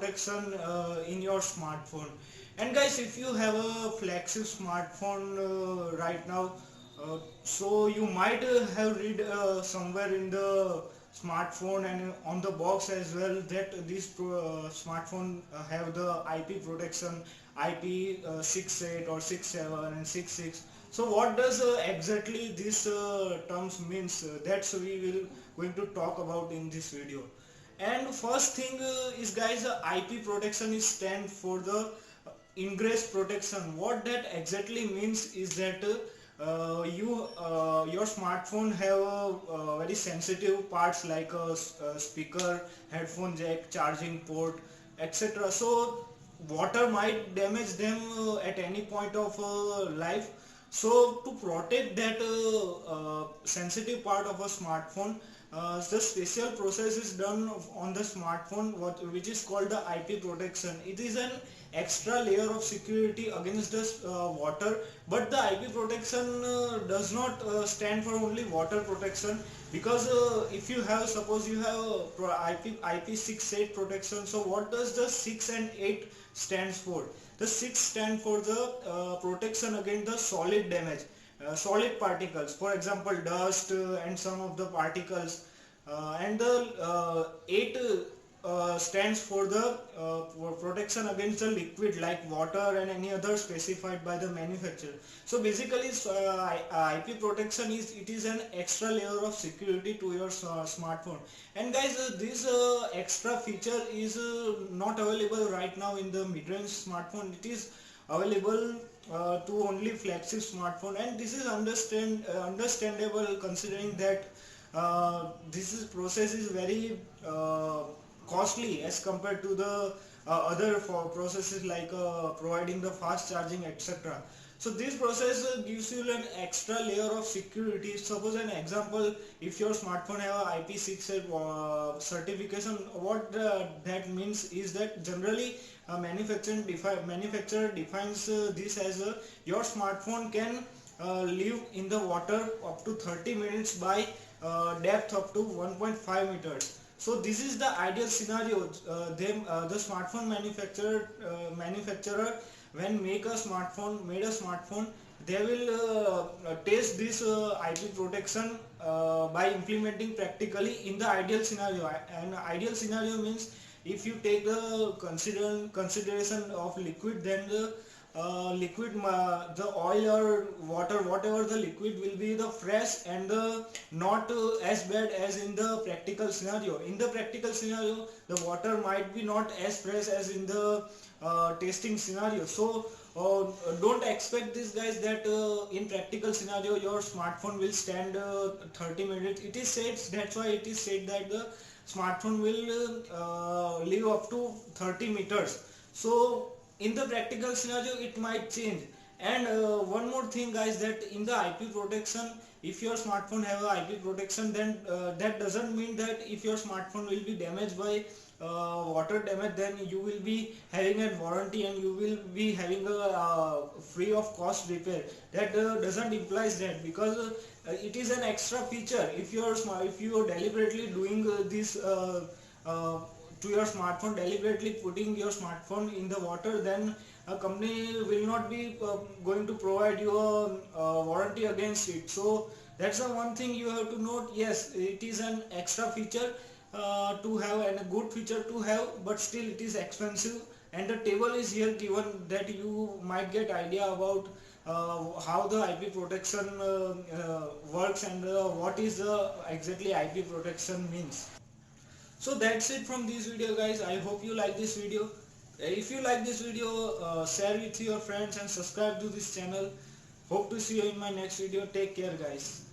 protection in your smartphone. And guys, if you have a flagship smartphone right now, so you might have read somewhere in the smartphone and on the box as well that this smartphone have the IP protection, IP68 or 67 and 66. So what does exactly this terms means? That's we will going to talk about in this video. And first thing is guys, IP protection is stand for the ingress protection. What that exactly means is that your smartphone have very sensitive parts like a speaker, headphone jack, charging port, etc. So water might damage them at any point of life. So to protect that sensitive part of a smartphone, the special process is done on the smartphone which is called the IP protection. It is an extra layer of security against the water, but the IP protection does not stand for only water protection, because if you have, suppose you have IP68 protection, so what does the 6 and 8 stands for? The 6 stand for the protection against the solid damage, solid particles, for example dust and some of the particles, and the 8 stands for the for protection against the liquid like water and any other specified by the manufacturer. So basically IP protection is an extra layer of security to your smartphone. And guys, this extra feature is not available right now in the mid-range smartphone. It is available to only flagship smartphone, and this is understandable considering that process is very costly as compared to the other processes like providing the fast charging, etc. So this process gives you an extra layer of security. Suppose an example, if your smartphone have a IP68 certification, what that means is that generally manufacturer defines this as your smartphone can live in the water up to 30 minutes by depth up to 1.5 meters. So this is the ideal scenario. The smartphone manufacturer when made a smartphone, they will test this IP protection by implementing practically in the ideal scenario. And ideal scenario means if you take the consideration of liquid, then the the oil or water, whatever the liquid will be the fresh and not as bad as in the practical scenario. In the practical scenario, the water might be not as fresh as in the testing scenario. So don't expect this guys that in practical scenario your smartphone will stand 30 minutes. It is said, that's why it is said that the smartphone will live up to 30 meters. So in the practical scenario it might change. And one more thing guys, that in the IP protection, if your smartphone have a IP protection, then that doesn't mean that if your smartphone will be damaged by water damage, then you will be having a warranty and you will be having a free of cost repair. That doesn't implies that, because it is an extra feature. If you are deliberately doing this to your smartphone, deliberately putting your smartphone in the water, then a company will not be going to provide you a warranty against it. So that's the one thing you have to note. Yes, it is an extra feature to have and a good feature to have, but still it is expensive. And the table is here given that you might get idea about how the IP protection works and what is exactly IP protection means. So that's it from this video guys. I hope you like this video. If you like this video, share with your friends and subscribe to this channel. Hope to see you in my next video. Take care guys.